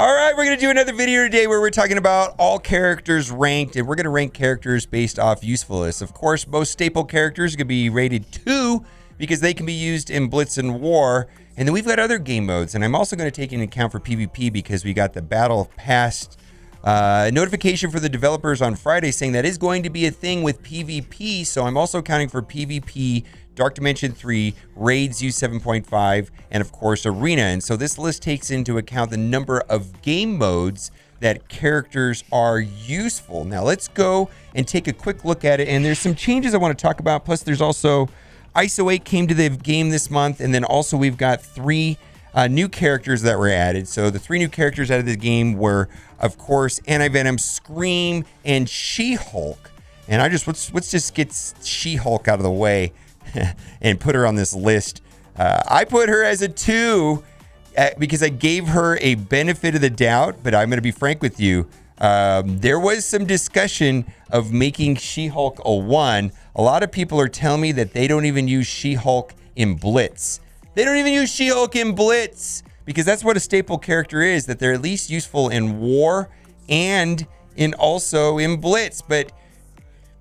All right, we're going to do another video today where we're talking about all characters ranked, and we're going to rank characters based off usefulness. Of course, most staple characters are going to be rated 2 because they can be used in Blitz and War. And then we've got other game modes, and I'm also going to take into account for PvP because we got the Battle Pass notification for the developers on Friday saying that is going to be a thing with PvP. So I'm also counting for PvP, Dark Dimension 3, Raids U7.5, and of course Arena. And so this list takes into account the number of game modes that characters are useful. Now let's go and take a quick look at it. And there's some changes I want to talk about. Plus there's also ISO 8 came to the game this month. And then also we've got 3 new characters that were added. So the 3 new characters out of the game were, of course, Anti-Venom, Scream, and She-Hulk. And let's just get She-Hulk out of the way and put her on this list. I put her as a 2 because I gave her a benefit of the doubt, but I'm going to be frank with you. There was some discussion of making She-Hulk a 1. A lot of people are telling me that they don't even use She-Hulk in Blitz. They don't even use She-Hulk in Blitz because that's what a staple character is, that they're at least useful in War and also in Blitz. But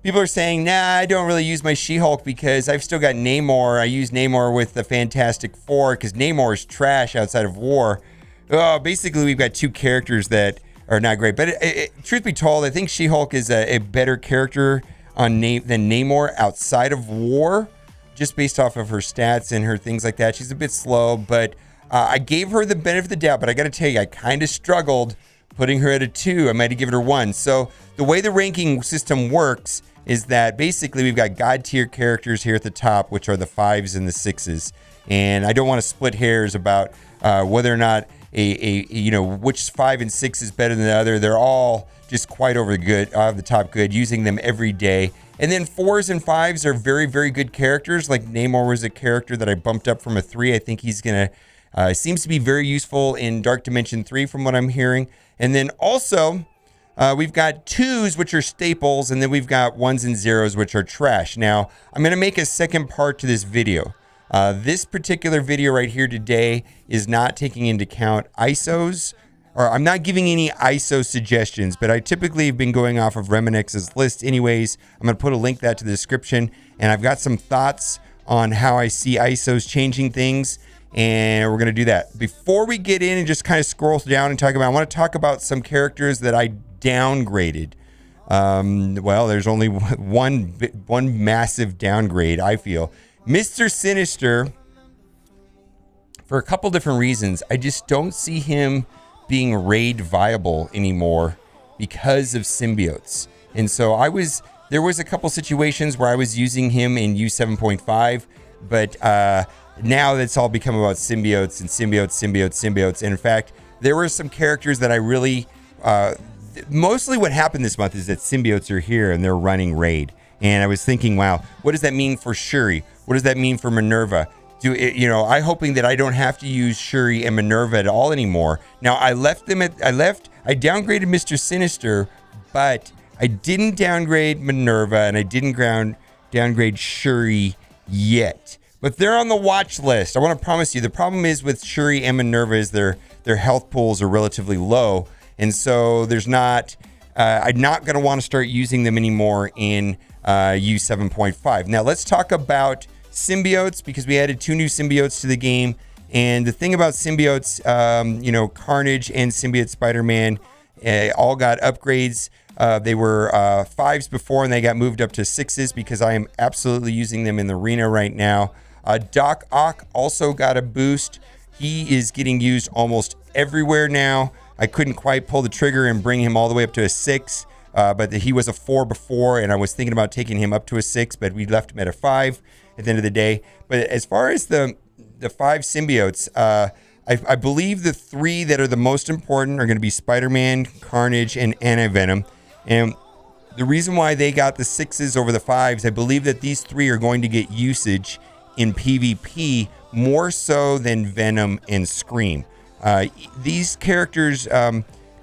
people are saying, nah, I don't really use my She-Hulk because I've still got Namor. I use Namor with the Fantastic Four because Namor is trash outside of War. Basically, we've got 2 characters that are not great. But truth be told, I think She-Hulk is a better character than Namor outside of War, just based off of her stats and her things like that. She's a bit slow, but I gave her the benefit of the doubt. But I got to tell you, I kind of struggled putting her at a 2. I might have given her 1. So the way the ranking system works is that basically we've got God tier characters here at the top, which are the 5s and the 6s. And I don't want to split hairs about whether or not which 5 and 6 is better than the other. They're all just quite over the top good, using them every day. And then 4s and 5s are very, very good characters. Like Namor was a character that I bumped up from a 3. I think he's going to, seems to be very useful in Dark Dimension 3 from what I'm hearing. And then also, we've got 2s, which are staples, and then we've got 1s and 0s, which are trash. Now, I'm going to make a second part to this video. This particular video right here today is not taking into account ISOs, or I'm not giving any ISO suggestions, but I typically have been going off of Reminex's list anyways. I'm going to put a link to that to the description, and I've got some thoughts on how I see ISOs changing things, and we're going to do that. Before we get in and just kind of scroll down and talk about, I want to talk about some characters that I downgraded. Well, there's only one massive downgrade, I feel. Mr. Sinister, for a couple different reasons, I just don't see him being raid viable anymore because of symbiotes. And so there was a couple situations where I was using him in U7.5, but now that's all become about symbiotes and symbiotes. And in fact, there were some characters that I really, mostly what happened this month is that symbiotes are here and they're running raid. And I was thinking, wow, what does that mean for Shuri? What does that mean for Minerva? I'm hoping that I don't have to use Shuri and Minerva at all anymore. Now, I downgraded Mr. Sinister, but I didn't downgrade Minerva and I didn't downgrade Shuri yet. But they're on the watch list. I want to promise you, the problem is with Shuri and Minerva is their health pools are relatively low. And so I'm not going to want to start using them anymore in U7.5. Now, let's talk about symbiotes because we added 2 new symbiotes to the game. And the thing about symbiotes, Carnage and Symbiote Spider-Man all got upgrades. They were 5s before and they got moved up to 6s because I am absolutely using them in the arena right now. Doc Ock also got a boost. He is getting used almost everywhere now. I couldn't quite pull the trigger and bring him all the way up to a 6. But he was a 4 before, and I was thinking about taking him up to a 6, but we left him at a 5 at the end of the day. But as far as the 5 symbiotes, I believe the 3 that are the most important are going to be Spider-Man, Carnage, and Anti-Venom. And the reason why they got the 6s over the 5s, I believe that these 3 are going to get usage in PvP more so than Venom and Scream. These characters...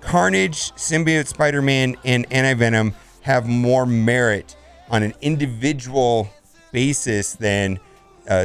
Carnage, Symbiote Spider-Man, and Anti-Venom have more merit on an individual basis than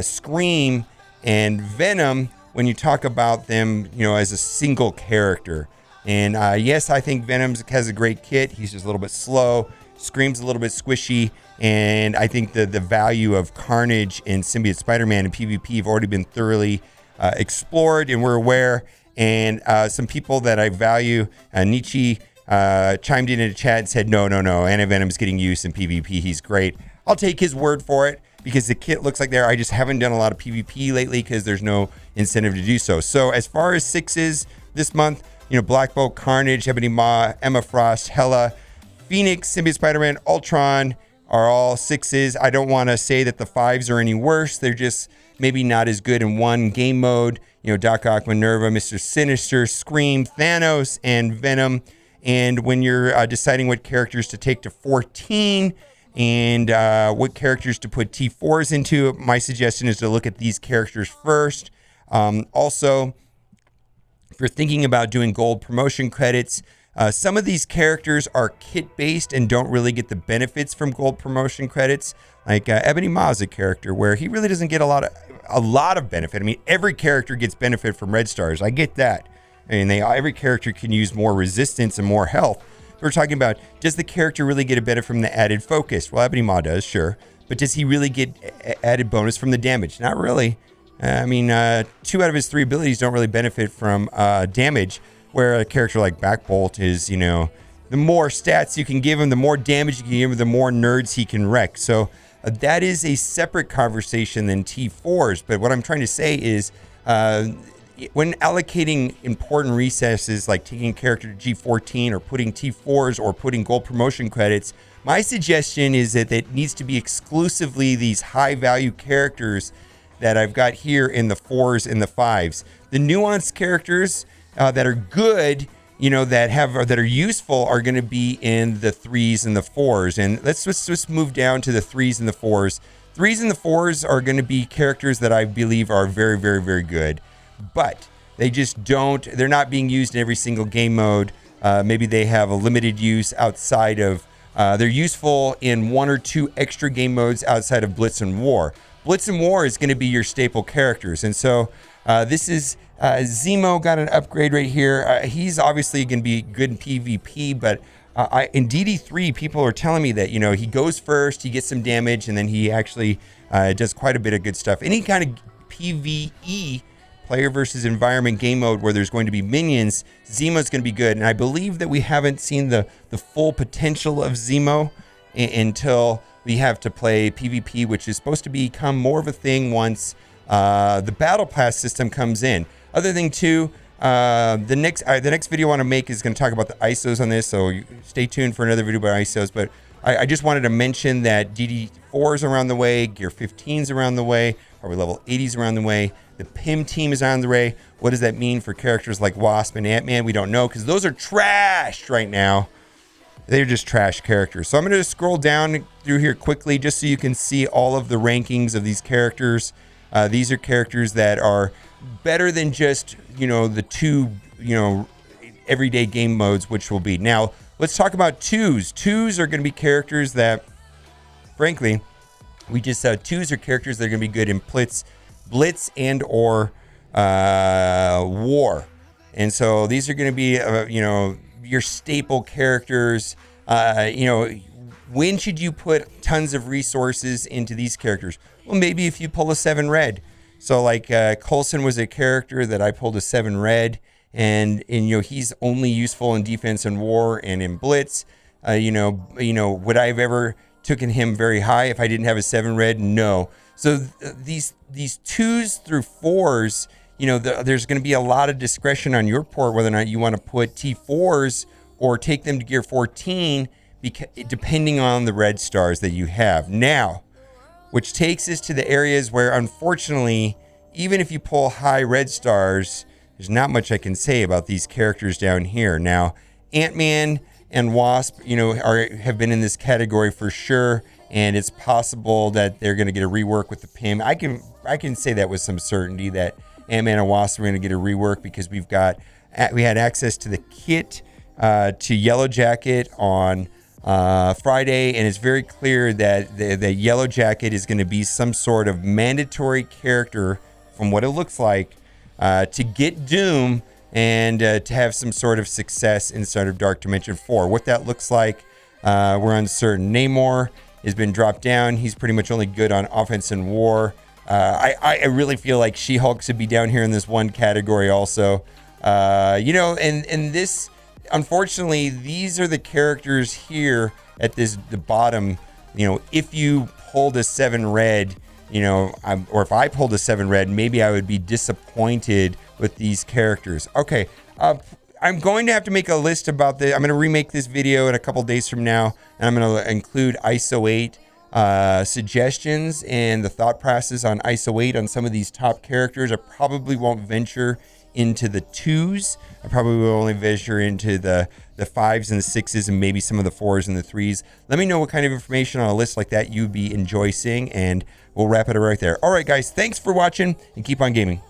Scream and Venom when you talk about them, as a single character. And yes, I think Venom has a great kit. He's just a little bit slow, Scream's a little bit squishy, and I think the value of Carnage and Symbiote Spider-Man in PvP have already been thoroughly explored, and we're aware. And some people that I value, Nietzsche, chimed in the chat and said, no, Anti-Venom's getting used in PvP. He's great. I'll take his word for it because the kit looks like there. I just haven't done a lot of PvP lately because there's no incentive to do so. So as far as 6s this month, Black Bolt, Carnage, Ebony Maw, Emma Frost, Hela, Phoenix, Symbiote Spider-Man, Ultron are all 6s. I don't want to say that the 5s are any worse. They're just maybe not as good in one game mode. Doc Ock, Minerva, Mr. Sinister, Scream, Thanos, and Venom. And when you're deciding what characters to take to 14 and what characters to put T4s into, my suggestion is to look at these characters first. Also, if you're thinking about doing gold promotion credits, some of these characters are kit-based and don't really get the benefits from gold promotion credits. Like Ebony Maw is a character where he really doesn't get a lot of benefit. I mean, every character gets benefit from red stars. I get that. I mean, every character can use more resistance and more health. We're talking about, does the character really get a benefit from the added focus? Well, Ebony Maw does, sure. But does he really get added bonus from the damage? Not really. 2 out of his 3 abilities don't really benefit from damage, where a character like Black Bolt is, the more stats you can give him, the more damage you can give him, the more nerds he can wreck. So that is a separate conversation than T4s. But what I'm trying to say is when allocating important recesses, like taking a character to G14 or putting T4s or putting gold promotion credits, my suggestion is that it needs to be exclusively these high value characters that I've got here in the 4s and the 5s. The nuanced characters that are good, that are useful are going to be in the 3s and the 4s. And let's just move down to the 3s and the 4s. 3s and the 4s are going to be characters that I believe are very, very, very good, but they're not being used in every single game mode. Maybe they have a limited use outside of, they're useful in 1 or 2 extra game modes outside of Blitz and War. Blitz and War is going to be your staple characters. And so this is Zemo got an upgrade right here. He's obviously going to be good in PvP, but in DD3, people are telling me that, he goes first, he gets some damage, and then he actually does quite a bit of good stuff. Any kind of PvE, player versus environment game mode, where there's going to be minions, Zemo's going to be good. And I believe that we haven't seen the full potential of Zemo until we have to play PvP, which is supposed to become more of a thing once the battle pass system comes in. Other thing too, the next video I want to make is going to talk about the ISOs on this, so stay tuned for another video about ISOs. But I just wanted to mention that DD4 is around the way, Gear 15 is around the way, probably level 80s around the way. The PIM team is on the way. What does that mean for characters like Wasp and Ant-Man? We don't know, because those are trashed right now. They're just trash characters. So I'm going to scroll down through here quickly just so you can see all of the rankings of these characters. These are characters that are better than just, the 2, everyday game modes, which will be. Now, let's talk about 2s. 2s are going to be characters that, frankly, we just said 2s are characters that are going to be good in Blitz and or War. And so these are going to be, your staple characters. When should you put tons of resources into these characters? Well, maybe if you pull a 7 red. So like Coulson was a character that I pulled a 7 red, and he's only useful in defense and war and in blitz. Would I have ever taken him very high if I didn't have a 7 red? No. So these 2s through 4s, there's going to be a lot of discretion on your part whether or not you want to put T4s or take them to Gear 14, depending on the red stars that you have. Now, which takes us to the areas where, unfortunately, even if you pull high red stars, there's not much I can say about these characters down here. Now, Ant-Man and Wasp, have been in this category for sure, and it's possible that they're going to get a rework with the PIM. I can say that with some certainty that Ant-Man and Wasp are going to get a rework because we had access to the kit to Yellow Jacket on Friday, and it's very clear that the Yellow Jacket is going to be some sort of mandatory character, from what it looks like, to get Doom and to have some sort of success inside of Dark Dimension 4. What that looks like, we're uncertain. Namor has been dropped down. He's pretty much only good on offense and war. I really feel like She-Hulk should be down here in this one category also. And this, unfortunately, these are the characters here at the bottom. If you pulled a 7 red, or if I pulled a 7 red, maybe I would be disappointed with these characters. Okay, I'm going to have to make a list about this. I'm going to remake this video in a couple days from now, and I'm going to include ISO 8 suggestions and the thought process on ISO 8 on some of these top characters. I probably won't venture into the 2s. I probably will only venture into the 5s and the 6s and maybe some of the 4s and the 3s. Let me know what kind of information on a list like that you'd enjoy seeing, and we'll wrap it up right there. All right, guys, thanks for watching, and keep on gaming.